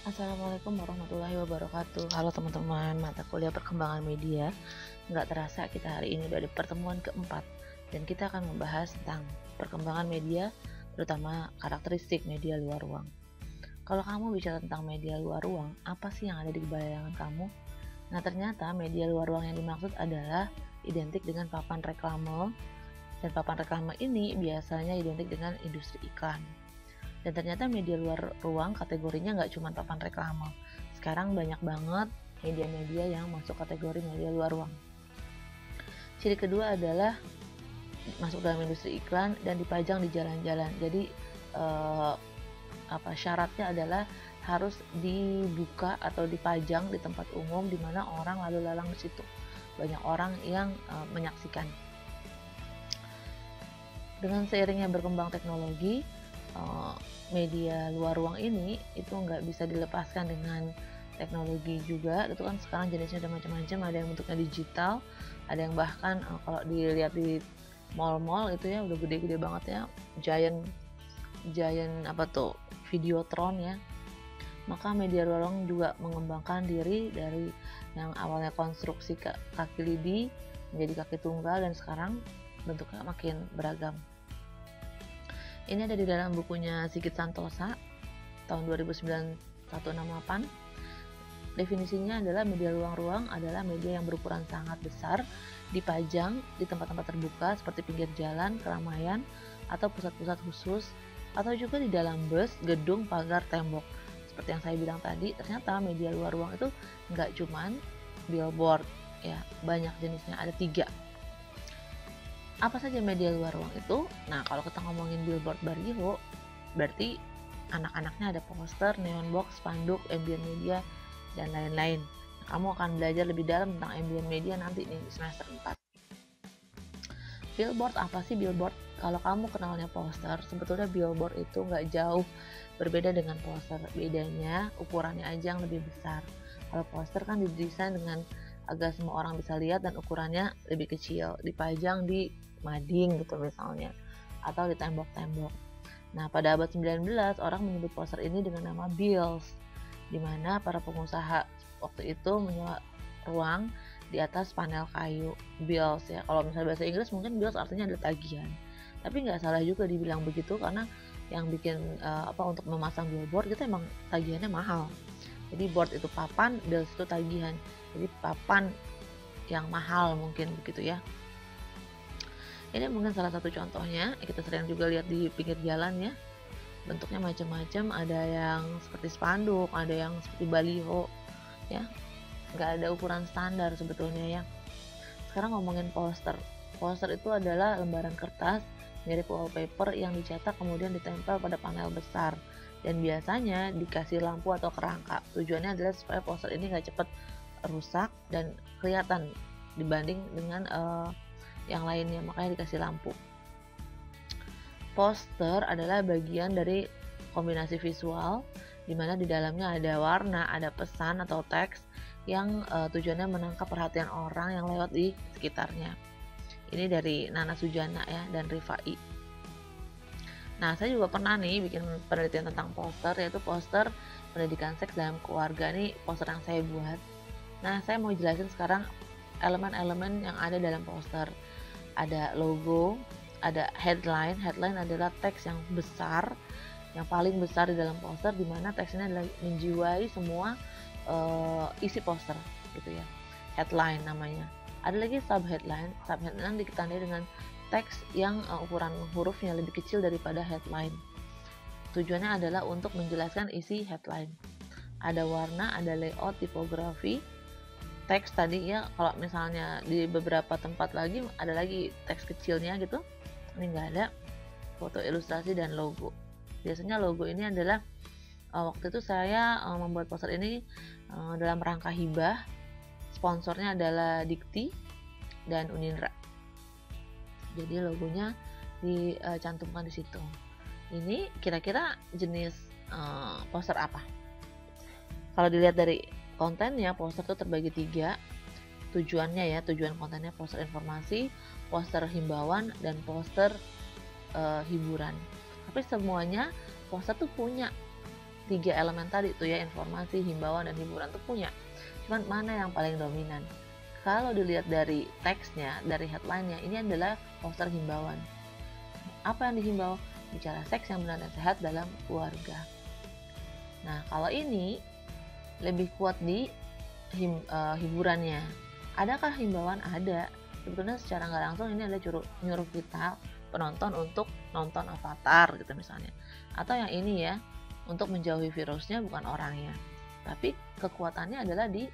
Assalamualaikum warahmatullahi wabarakatuh. Halo teman-teman, mata kuliah perkembangan media. Nggak terasa kita hari ini udah di pertemuan keempat, dan kita akan membahas tentang perkembangan media, terutama karakteristik media luar ruang. Kalau kamu bicara tentang media luar ruang, apa sih yang ada di bayangan kamu? Nah, ternyata media luar ruang yang dimaksud adalah identik dengan papan reklame, dan papan reklame ini biasanya identik dengan industri iklan. Dan ternyata media luar ruang kategorinya nggak cuma papan reklame. Sekarang banyak banget media-media yang masuk kategori media luar ruang. Ciri kedua adalah masuk dalam industri iklan dan dipajang di jalan-jalan. Jadi syaratnya adalah harus dibuka atau dipajang di tempat umum di mana orang lalu lalang di situ. Banyak orang yang menyaksikan. Dengan seiringnya berkembang teknologi, media luar ruang ini itu nggak bisa dilepaskan dengan teknologi juga. Itu kan sekarang jenisnya udah macam-macam, ada yang bentuknya digital, ada yang bahkan kalau dilihat di mall-mall itu ya udah gede-gede banget ya, giant Videotron ya. Maka media luar ruang juga mengembangkan diri dari yang awalnya konstruksi kaki lidi menjadi kaki tunggal, dan sekarang bentuknya makin beragam. Ini ada di dalam bukunya Sigit Santosa tahun 2009-168. Definisinya adalah media ruang adalah media yang berukuran sangat besar, dipajang di tempat-tempat terbuka seperti pinggir jalan, keramaian, atau pusat-pusat khusus, atau juga di dalam bus, gedung, pagar, tembok. Seperti yang saya bilang tadi, ternyata media luar ruang itu nggak cuman billboard, ya banyak jenisnya, ada 3. Apa saja media luar ruang itu? Nah, kalau kita ngomongin billboard baliho, berarti anak-anaknya ada poster, neon box, spanduk, ambient media, dan lain-lain. Nah, kamu akan belajar lebih dalam tentang ambient media nanti nih di semester 4. Billboard, apa sih billboard? Kalau kamu kenalnya poster, sebetulnya billboard itu nggak jauh berbeda dengan poster. Bedanya ukurannya aja yang lebih besar. Kalau poster kan didesain dengan agar semua orang bisa lihat dan ukurannya lebih kecil, dipajang di mading gitu misalnya, atau di tembok-tembok. Nah, pada abad 19 orang menyebut poster ini dengan nama bills, di mana para pengusaha waktu itu menyewa ruang di atas panel kayu. Bills ya, kalau misalnya bahasa Inggris mungkin bills artinya ada tagihan, tapi nggak salah juga dibilang begitu, karena yang bikin untuk memasang billboard itu emang tagihannya mahal. Jadi board itu papan, bills itu tagihan, jadi papan yang mahal mungkin begitu ya. Ini mungkin salah satu contohnya, kita sering juga lihat di pinggir jalan ya. Bentuknya macam-macam, ada yang seperti spanduk, ada yang seperti baliho ya. Nggak ada ukuran standar sebetulnya ya. Sekarang ngomongin poster. Poster itu adalah lembaran kertas mirip wallpaper yang dicetak kemudian ditempel pada panel besar, dan biasanya dikasih lampu atau kerangka. Tujuannya adalah supaya poster ini nggak cepat rusak dan kelihatan dibanding dengan yang lainnya, makanya dikasih lampu. Poster adalah bagian dari kombinasi visual di mana di dalamnya ada warna, ada pesan atau teks yang tujuannya menangkap perhatian orang yang lewat di sekitarnya. Ini dari Nana Sujana ya dan Rifai. Nah, saya juga pernah nih bikin penelitian tentang poster, yaitu poster pendidikan seks dalam keluarga. Nih poster yang saya buat. Nah, saya mau jelasin sekarang elemen-elemen yang ada dalam poster. Ada logo, ada headline. Headline adalah teks yang besar, yang paling besar di dalam poster, di mana teksnya adalah menjiwai semua isi poster gitu ya. Headline namanya. Ada lagi subheadline. Subheadline ditandai dengan teks yang ukuran hurufnya lebih kecil daripada headline. Tujuannya adalah untuk menjelaskan isi headline. Ada warna, ada layout, tipografi, teks tadi ya. Kalau misalnya di beberapa tempat lagi ada lagi teks kecilnya gitu, ini nggak ada. Foto ilustrasi dan logo. Biasanya logo ini adalah waktu itu saya membuat poster ini dalam rangka hibah. Sponsornya adalah Dikti dan Unindra. Jadi logonya dicantumkan di situ. Ini kira-kira jenis poster apa? Kalau dilihat dari kontennya, poster itu terbagi 3 tujuannya ya. Tujuan kontennya poster informasi, poster himbauan, dan poster hiburan. Tapi semuanya poster tuh punya tiga elemen tadi tuh ya, informasi, himbauan, dan hiburan tuh punya. Cuman mana yang paling dominan? Kalau dilihat dari teksnya, dari headline-nya, ini adalah poster himbauan. Apa yang dihimbau? Bicara seks yang benar dan sehat dalam keluarga. Nah, kalau ini lebih kuat di hiburannya. Adakah himbauan? Ada. Sebetulnya secara nggak langsung ini adalah nyuruh kita penonton untuk nonton Avatar gitu misalnya. Atau yang ini ya, untuk menjauhi virusnya bukan orangnya. Tapi kekuatannya adalah di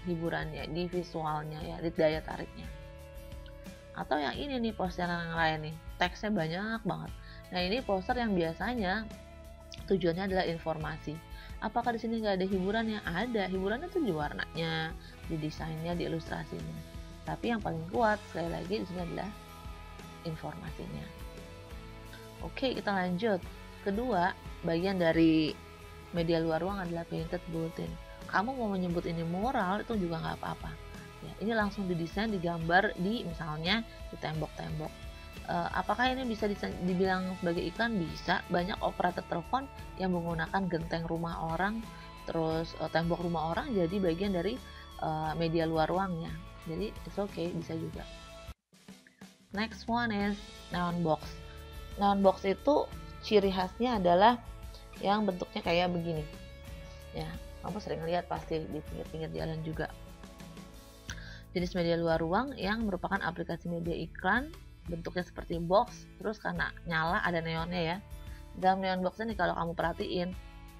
hiburannya, di visualnya ya, di daya tariknya. Atau yang ini nih, poster yang lain nih, teksnya banyak banget. Nah, ini poster yang biasanya tujuannya adalah informasi. Apakah di sini nggak ada hiburannya? Ada, hiburannya tuh di warnanya, di desainnya, di ilustrasinya. Tapi yang paling kuat sekali lagi di sini adalah informasinya. Oke, kita lanjut. Kedua, bagian dari media luar ruang adalah painted bulletin. Kamu mau menyebut ini moral itu juga nggak apa-apa. Ya, ini langsung didesain, digambar di misalnya di tembok-tembok. Apakah ini bisa dibilang sebagai iklan? Bisa. Banyak operator telepon yang menggunakan genteng rumah orang, terus tembok rumah orang jadi bagian dari media luar ruangnya. Jadi it's okay, bisa juga. Next one is neon box. Neon box itu ciri khasnya adalah yang bentuknya kayak begini. Ya, kamu sering lihat pasti di pinggir-pinggir jalan juga. Jenis media luar ruang yang merupakan aplikasi media iklan, bentuknya seperti box, terus karena nyala ada neonnya ya. Dalam neon box ini kalau kamu perhatiin,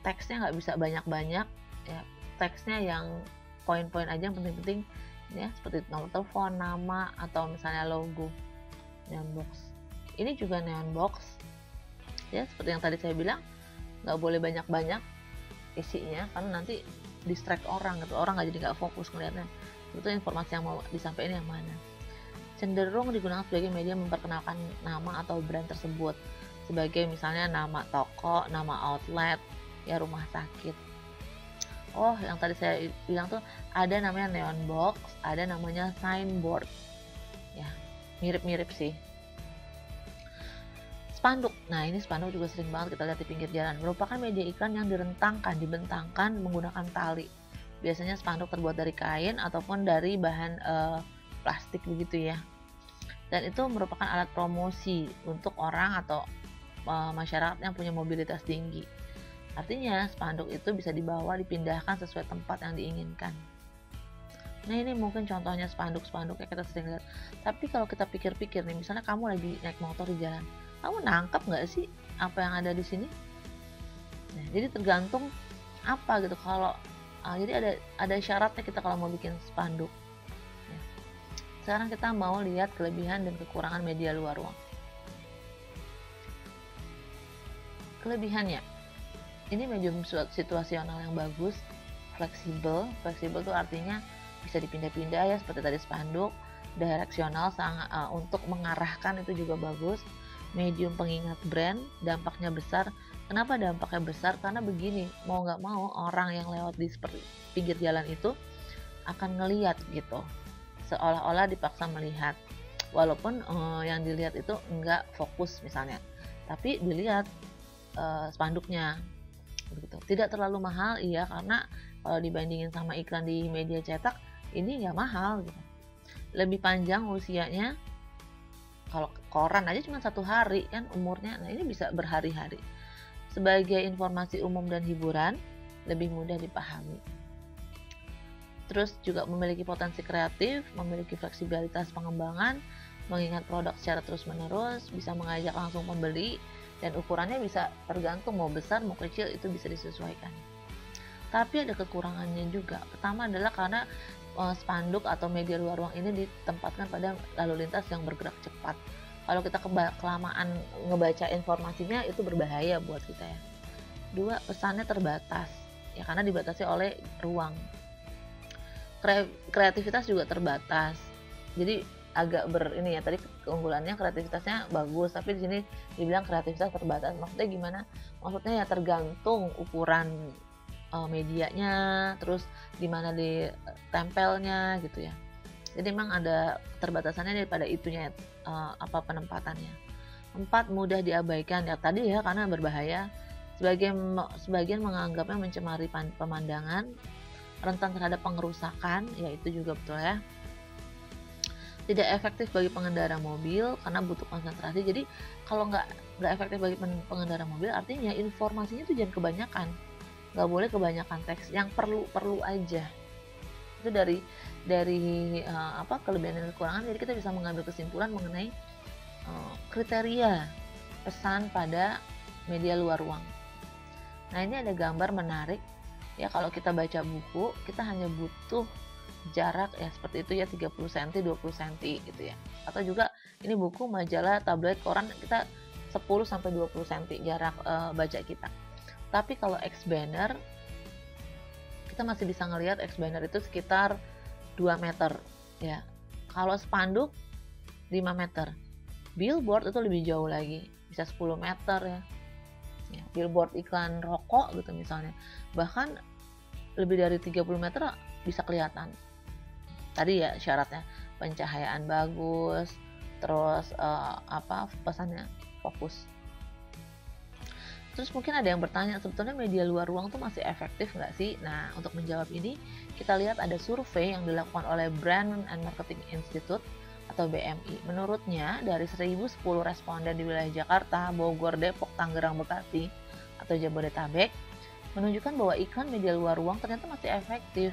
teksnya nggak bisa banyak-banyak, ya. Teksnya yang poin-poin aja yang penting-penting, ya, seperti nomor telepon, nama, atau misalnya logo. Neon box. Ini juga neon box, ya, seperti yang tadi saya bilang, nggak boleh banyak-banyak isinya karena nanti distract orang gitu, orang nggak jadi nggak fokus ngeliatnya itu informasi yang mau disampaikan yang mana. Cenderung digunakan sebagai media memperkenalkan nama atau brand tersebut, sebagai misalnya nama toko, nama outlet, ya, rumah sakit. Oh, yang tadi saya bilang tuh ada namanya neon box, ada namanya signboard, ya, mirip-mirip sih. Spanduk. Nah, ini spanduk juga sering banget kita lihat di pinggir jalan. Merupakan media iklan yang dibentangkan menggunakan tali. Biasanya spanduk terbuat dari kain ataupun dari bahan plastik begitu ya. Dan itu merupakan alat promosi untuk orang atau masyarakat yang punya mobilitas tinggi. Artinya, spanduk itu bisa dibawa, dipindahkan sesuai tempat yang diinginkan. Nah, ini mungkin contohnya spanduk-spanduk yang kita sering lihat. Tapi kalau kita pikir-pikir nih, misalnya kamu lagi naik motor di jalan, kamu nangkep nggak sih apa yang ada di sini? Nah, jadi tergantung apa gitu. Kalau jadi ada syaratnya kita kalau mau bikin spanduk. Nah, sekarang kita mau lihat kelebihan dan kekurangan media luar ruang. Kelebihannya, ini medium situasional yang bagus, fleksibel. Fleksibel itu artinya bisa dipindah-pindah ya, seperti tadi spanduk. Direksional untuk mengarahkan itu juga bagus. Medium pengingat brand, dampaknya besar. Kenapa dampaknya besar? Karena begini, mau nggak mau orang yang lewat di seperti pinggir jalan itu akan ngelihat gitu, seolah-olah dipaksa melihat, walaupun yang dilihat itu nggak fokus misalnya, tapi dilihat spanduknya begitu. Tidak terlalu mahal, iya, karena kalau dibandingin sama iklan di media cetak ini nggak mahal gitu. Lebih panjang usianya. Kalau koran aja cuma 1 hari kan umurnya, nah ini bisa berhari-hari. Sebagai informasi umum dan hiburan, lebih mudah dipahami. Terus juga memiliki potensi kreatif, memiliki fleksibilitas pengembangan, mengingat produk secara terus-menerus, bisa mengajak langsung pembeli, dan ukurannya bisa tergantung mau besar mau kecil itu bisa disesuaikan. Tapi ada kekurangannya juga. Pertama adalah karena spanduk atau media luar ruang ini ditempatkan pada lalu lintas yang bergerak cepat. Kalau kita kelamaan ngebaca informasinya itu berbahaya buat kita ya. 2, pesannya terbatas ya karena dibatasi oleh ruang. Kreativitas juga terbatas. Jadi agak ini ya, tadi keunggulannya kreativitasnya bagus, tapi di sini dibilang kreativitas terbatas. Maksudnya gimana? Maksudnya ya tergantung ukuran medianya, terus gimana ditempelnya gitu ya. Jadi memang ada keterbatasannya daripada itunya apa penempatannya. 4, mudah diabaikan ya tadi ya karena berbahaya. Sebagian menganggapnya mencemari pemandangan, rentan terhadap pengerusakan, ya itu juga betul ya. Tidak efektif bagi pengendara mobil karena butuh konsentrasi. Jadi kalau nggak efektif bagi pengendara mobil, artinya informasinya itu jangan kebanyakan. Nggak boleh kebanyakan teks, yang perlu aja. Itu dari kelebihan dan kekurangan. Jadi kita bisa mengambil kesimpulan mengenai kriteria pesan pada media luar ruang. Nah, ini ada gambar menarik ya. Kalau kita baca buku, kita hanya butuh jarak ya seperti itu ya, 30 cm 20 cm gitu ya. Atau juga ini buku, majalah, tabloid, koran, kita 10 sampai 20 cm jarak baca kita. Tapi kalau X-banner, kita masih bisa ngelihat X-banner itu sekitar 2 meter ya. Kalau spanduk 5 meter. Billboard itu lebih jauh lagi, bisa 10 meter ya. Billboard iklan rokok gitu misalnya, bahkan lebih dari 30 meter bisa kelihatan. Tadi ya syaratnya pencahayaan bagus, terus pesannya fokus. Terus mungkin ada yang bertanya, sebetulnya media luar ruang tuh masih efektif nggak sih? Nah, untuk menjawab ini, kita lihat ada survei yang dilakukan oleh Brand and Marketing Institute atau BMI. Menurutnya, dari 1010 responden di wilayah Jakarta, Bogor, Depok, Tangerang, Bekasi, atau Jabodetabek, menunjukkan bahwa iklan media luar ruang ternyata masih efektif.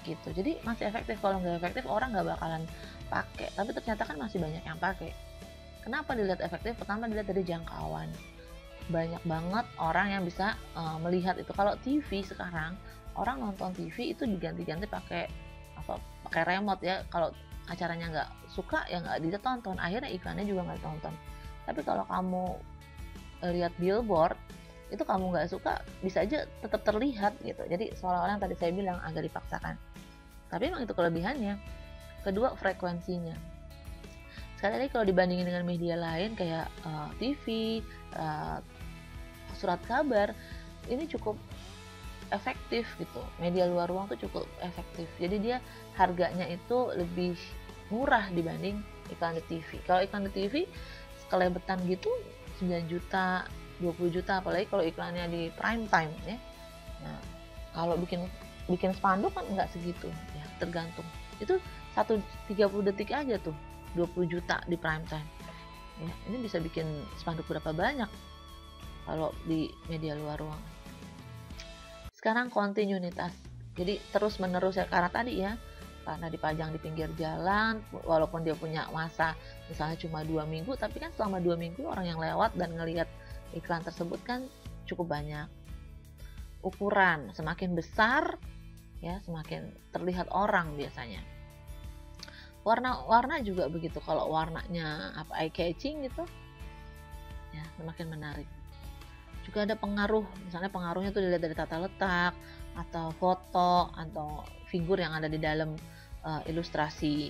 Gitu. Jadi masih efektif. Kalau nggak efektif, orang nggak bakalan pakai. Tapi ternyata kan masih banyak yang pakai. Kenapa dilihat efektif? Pertama, dilihat dari jangkauan. Banyak banget orang yang bisa melihat itu. Kalau TV sekarang, orang nonton TV itu diganti-ganti pakai remote ya. Kalau acaranya nggak suka ya nggak ditonton, akhirnya iklannya juga nggak ditonton. Tapi kalau kamu lihat billboard, itu kamu nggak suka bisa aja tetap terlihat gitu. Jadi seolah-olah yang tadi saya bilang agak dipaksakan, tapi emang itu kelebihannya. Kedua, frekuensinya. Sekali lagi kalau dibandingin dengan media lain kayak TV, surat kabar, ini cukup efektif gitu. Media luar ruang tuh cukup efektif. Jadi dia harganya itu lebih murah dibanding iklan di TV. Kalau iklan di TV sekelebetan gitu 9 juta, 20 juta, apalagi kalau iklannya di prime time ya. Nah, kalau bikin spanduk kan nggak segitu ya, tergantung. Itu 30 detik aja tuh 20 juta di prime time. Ya, ini bisa bikin spanduk berapa banyak kalau di media luar ruang. Sekarang kontinuitas, jadi terus menerus ya, karena tadi ya, karena dipajang di pinggir jalan, walaupun dia punya masa misalnya cuma 2 minggu, tapi kan selama 2 minggu orang yang lewat dan ngelihat iklan tersebut kan cukup banyak. Ukuran semakin besar ya, semakin terlihat orang biasanya. Warna juga begitu. Kalau warnanya eye catching gitu ya, semakin menarik. Juga ada pengaruh, misalnya pengaruhnya tuh dilihat dari tata letak atau foto atau figur yang ada di dalam ilustrasi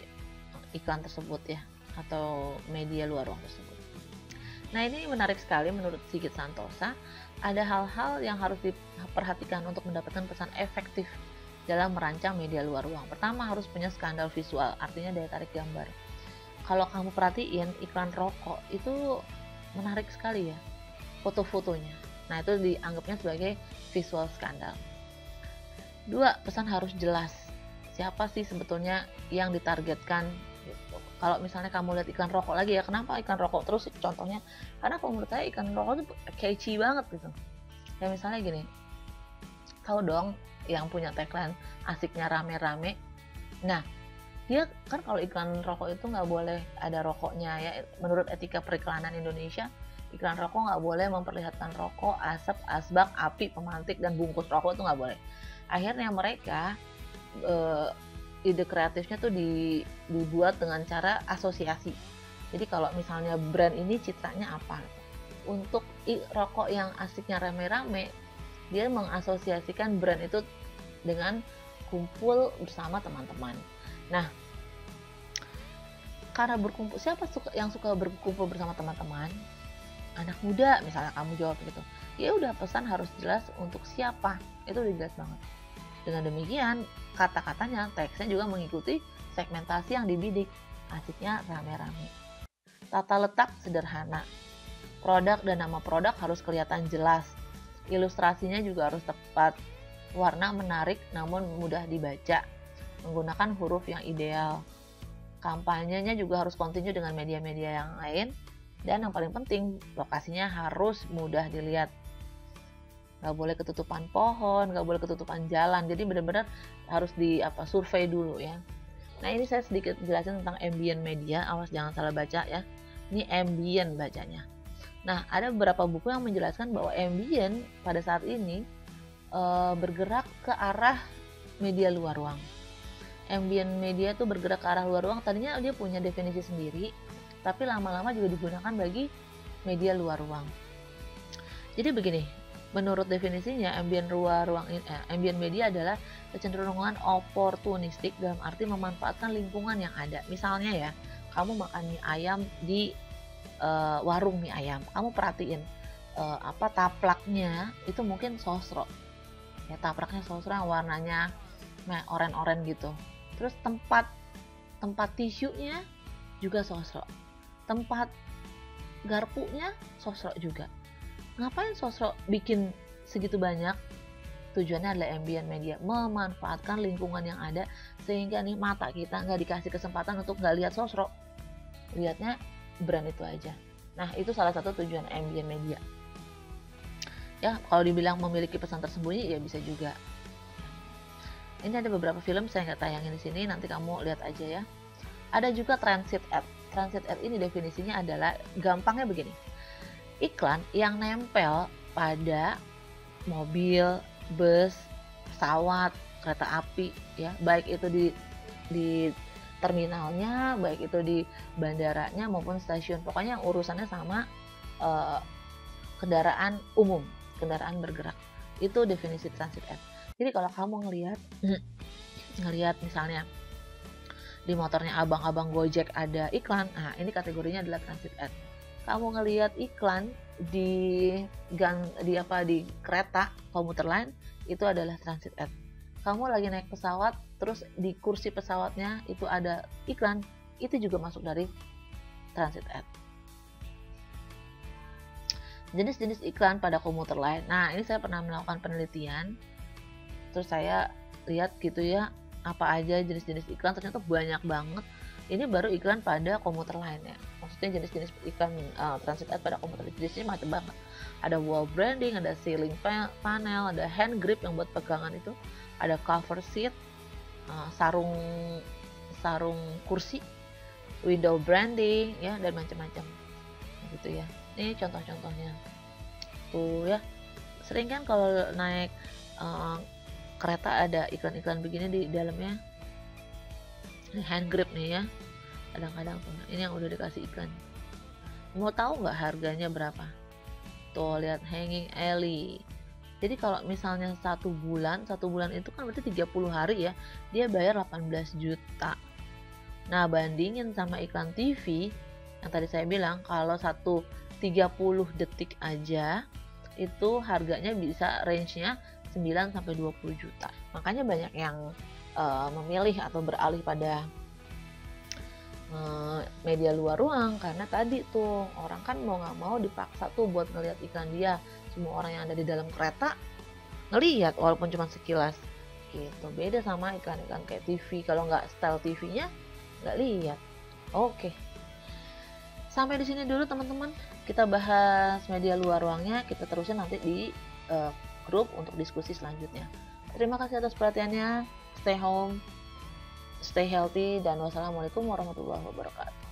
iklan tersebut ya, atau media luar ruang tersebut. Nah, ini menarik sekali menurut Sigit Santosa. Ada hal-hal yang harus diperhatikan untuk mendapatkan pesan efektif dalam merancang media luar ruang. Pertama, harus punya skandal visual, artinya daya tarik gambar. Kalau kamu perhatiin iklan rokok itu menarik sekali ya, foto-fotonya. Nah, itu dianggapnya sebagai visual skandal. 2, pesan harus jelas. Siapa sih sebetulnya yang ditargetkan gitu. Kalau misalnya kamu lihat iklan rokok lagi ya, kenapa iklan rokok terus contohnya? Karena kalau menurut saya iklan rokok itu catchy banget gitu. Kayak misalnya gini, tahu dong yang punya tagline asiknya rame-rame. Nah, dia kan kalau iklan rokok itu nggak boleh ada rokoknya ya. Menurut etika periklanan Indonesia, iklan rokok nggak boleh memperlihatkan rokok, asap, asbak, api, pemantik, dan bungkus rokok itu nggak boleh. Akhirnya mereka ide kreatifnya tuh dibuat dengan cara asosiasi. Jadi kalau misalnya brand ini citranya apa, untuk rokok yang asiknya rame-rame, dia mengasosiasikan brand itu dengan kumpul bersama teman-teman. Nah, karena berkumpul, siapa yang suka berkumpul bersama teman-teman? Anak muda, misalnya kamu jawab gitu. Ya udah, pesan harus jelas untuk siapa, itu udah jelas banget. Dengan demikian, kata-katanya, teksnya juga mengikuti segmentasi yang dibidik, asiknya rame-rame. Tata letak sederhana, produk dan nama produk harus kelihatan jelas, Ilustrasinya juga harus tepat, warna menarik namun mudah dibaca, menggunakan huruf yang ideal. Kampanyenya juga harus kontinu dengan media-media yang lain, dan yang paling penting lokasinya harus mudah dilihat. Nggak boleh ketutupan pohon, nggak boleh ketutupan jalan, jadi benar-benar harus survei dulu ya. Nah, ini saya sedikit jelasin tentang ambient media, awas jangan salah baca ya. Ini ambient bacanya. Nah, ada beberapa buku yang menjelaskan bahwa ambient pada saat ini bergerak ke arah media luar ruang. Ambient media itu bergerak ke arah luar ruang, tadinya dia punya definisi sendiri, tapi lama-lama juga digunakan bagi media luar ruang. Jadi begini, menurut definisinya, ambient media adalah kecenderungan oportunistik dalam arti memanfaatkan lingkungan yang ada. Misalnya ya, kamu makan mie ayam di warung mie ayam, kamu perhatiin taplaknya itu mungkin sosro. Ya, taplaknya sosro yang warnanya oren-oren gitu. Terus tempat tisunya juga sosro. Tempat garpunya sosro juga. Ngapain sosro bikin segitu banyak? Tujuannya adalah ambient media, memanfaatkan lingkungan yang ada sehingga nih mata kita nggak dikasih kesempatan untuk nggak lihat sosro, lihatnya brand itu aja. Nah, itu salah satu tujuan ambient media. Ya, kalau dibilang memiliki pesan tersembunyi ya bisa juga. Ini ada beberapa film saya nggak tayangin di sini, nanti kamu lihat aja ya. Ada juga transit ad. Transit ad ini definisinya adalah gampangnya begini. Iklan yang nempel pada mobil, bus, pesawat, kereta api ya, baik itu di terminalnya, baik itu di bandaranya maupun stasiun. Pokoknya yang urusannya sama kendaraan umum, kendaraan bergerak. Itu definisi transit ad. Jadi kalau kamu ngelihat misalnya di motornya abang-abang Gojek ada iklan, nah ini kategorinya adalah transit ad. Kamu ngelihat iklan di kereta komuter lain, itu adalah transit ad. Kamu lagi naik pesawat, terus di kursi pesawatnya itu ada iklan, itu juga masuk dari transit ad. Jenis-jenis iklan pada komuter lain. Nah, ini saya pernah melakukan penelitian, terus saya lihat gitu ya, apa aja jenis-jenis iklan, ternyata banyak banget. Ini baru iklan pada komuter lain ya. Maksudnya jenis-jenis iklan transit ad pada komuter jenisnya macam banget. Ada wall branding, ada ceiling panel, ada hand grip yang buat pegangan itu, ada cover seat, sarung kursi, window branding ya, dan macam-macam gitu ya. Ini contoh-contohnya tuh ya. Sering kan kalau naik kereta ada iklan-iklan begini di dalamnya. Ini hand grip nih ya, kadang-kadang tuh ini yang udah dikasih iklan. Mau tahu nggak harganya berapa? Tuh lihat, hanging alley. Jadi kalau misalnya satu bulan itu kan berarti 30 hari ya, dia bayar 18 juta. Nah, bandingin sama iklan TV yang tadi saya bilang, kalau 30 detik aja itu harganya bisa range-nya 9 sampai 20 juta. Makanya banyak yang memilih atau beralih pada media luar ruang, karena tadi tuh orang kan mau nggak mau dipaksa tuh buat ngelihat iklan dia. Semua orang yang ada di dalam kereta ngelihat walaupun cuma sekilas gitu. Beda sama iklan-iklan kayak TV, kalau nggak style TV-nya nggak lihat. Oke, sampai di sini dulu teman-teman, kita bahas media luar ruangnya, kita terusin nanti di grup untuk diskusi selanjutnya. Terima kasih atas perhatiannya. Stay home, stay healthy, dan wassalamualaikum warahmatullahi wabarakatuh.